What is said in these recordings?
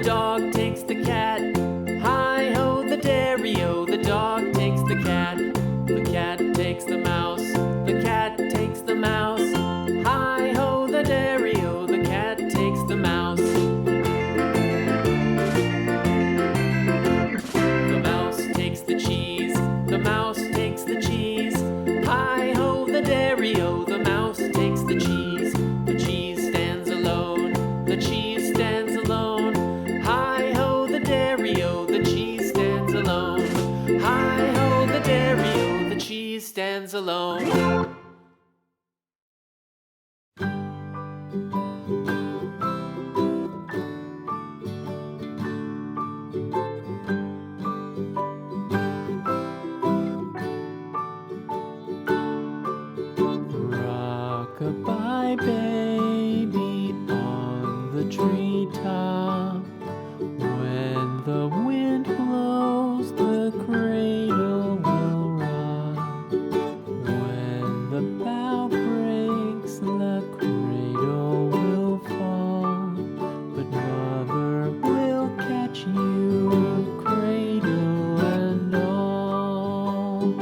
dog takes the cat. Hi-ho, the dairy-o, the dog takes the cat. The cat takes the mouse, the cat takes the mouse. Hi-ho, the dairy-o, the cat takes the mouse. The mouse takes the cheese, the mouse takes the cheese. Hi-ho, the dairy-o, the mouse takes the cheese. The cheese stands alone, the cheese stands alone. Hi-ho, the dairy-o, the cheese stands alone. Hi-ho, the dairy-o, the cheese stands alone. Rock-a-bye baby on the treetop. When the wind blows, the cradle will rock. When the bough breaks, the cradle will fall. But mother will catch you, cradle and all.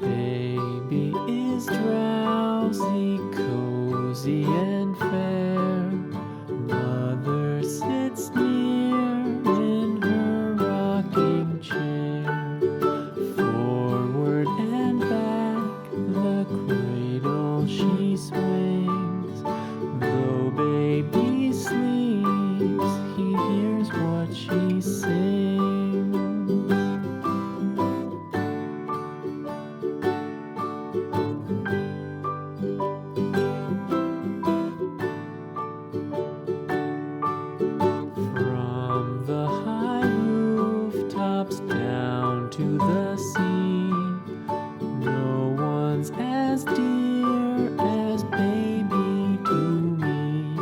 Baby is drowsy, cozy and fair. Mother sits near in her rocking chair. Forward and back, the cradle she swings. Though baby sleeps, he hears what she sings. From the high rooftops down to the sea, no one's as dear as baby to me.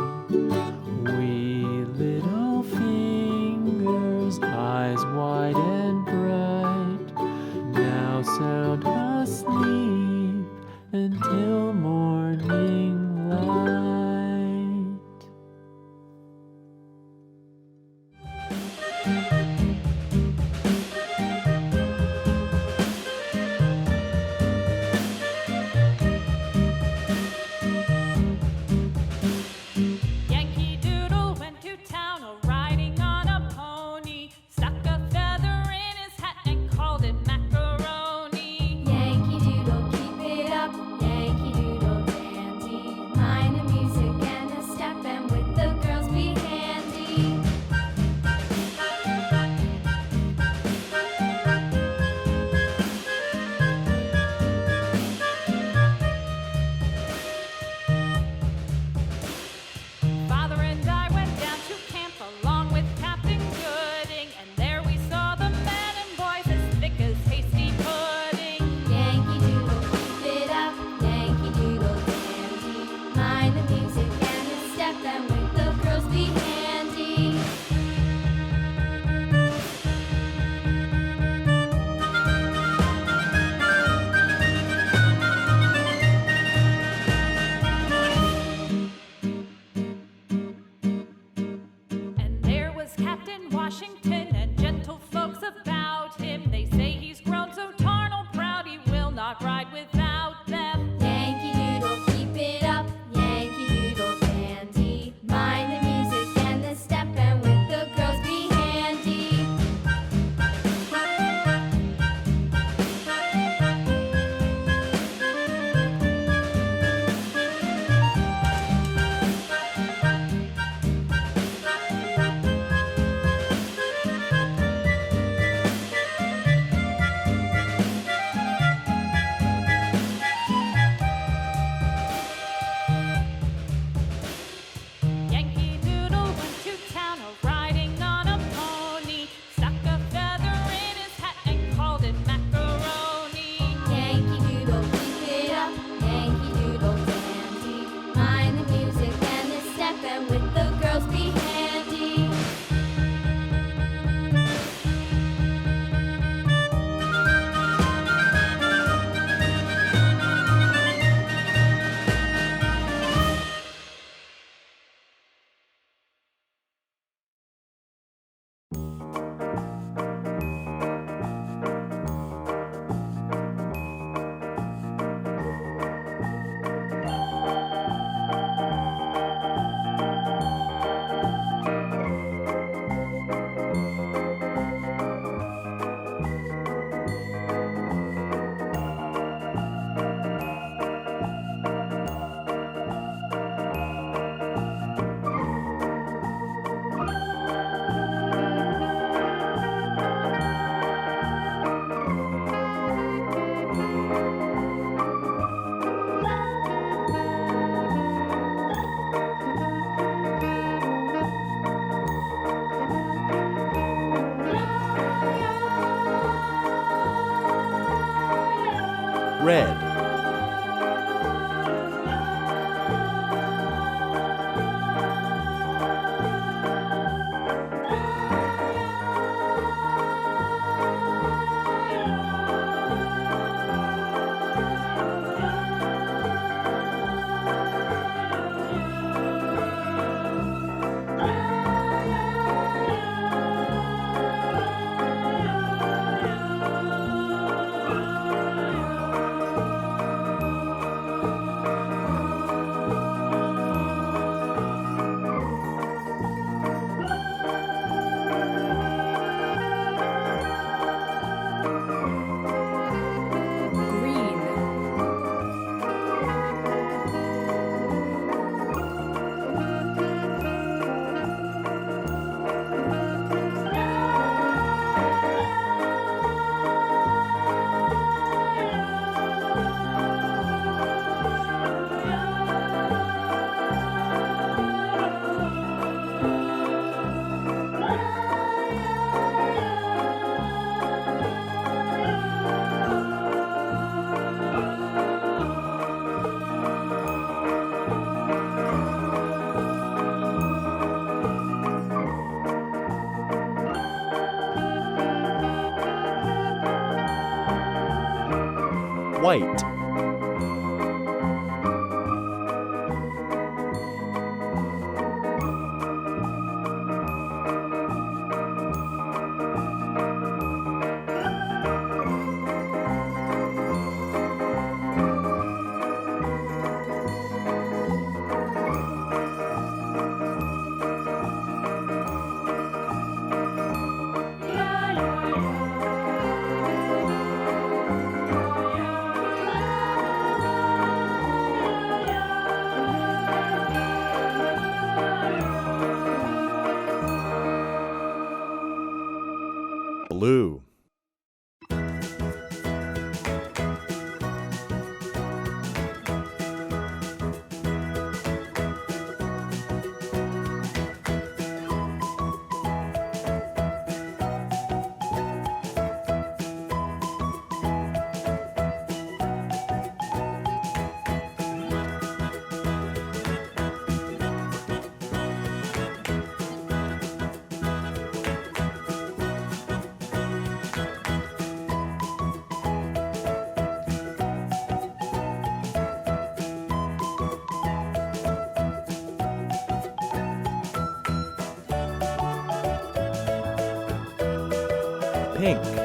Wee little fingers, eyes wide and bright, now sound asleep until morning light. Yankee Doodle went to town riding on a pony, stuck a feather in his hat and called it macaroni. Yankee Doodle, keep it up. Yankee Doodle dandy, mind the music white. Blue. Pink.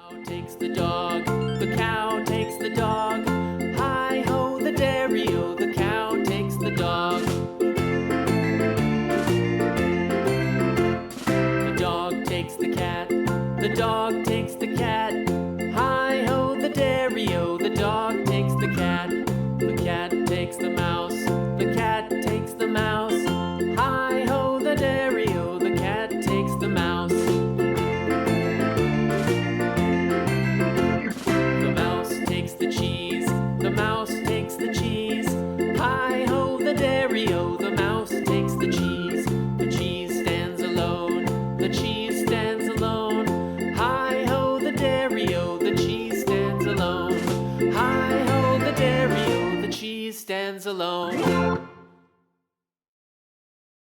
Cow takes the dog, the cow takes the dog. Hi-ho the dairy-o, the cow takes the dog. The dog takes the cat, the dog takes the cat.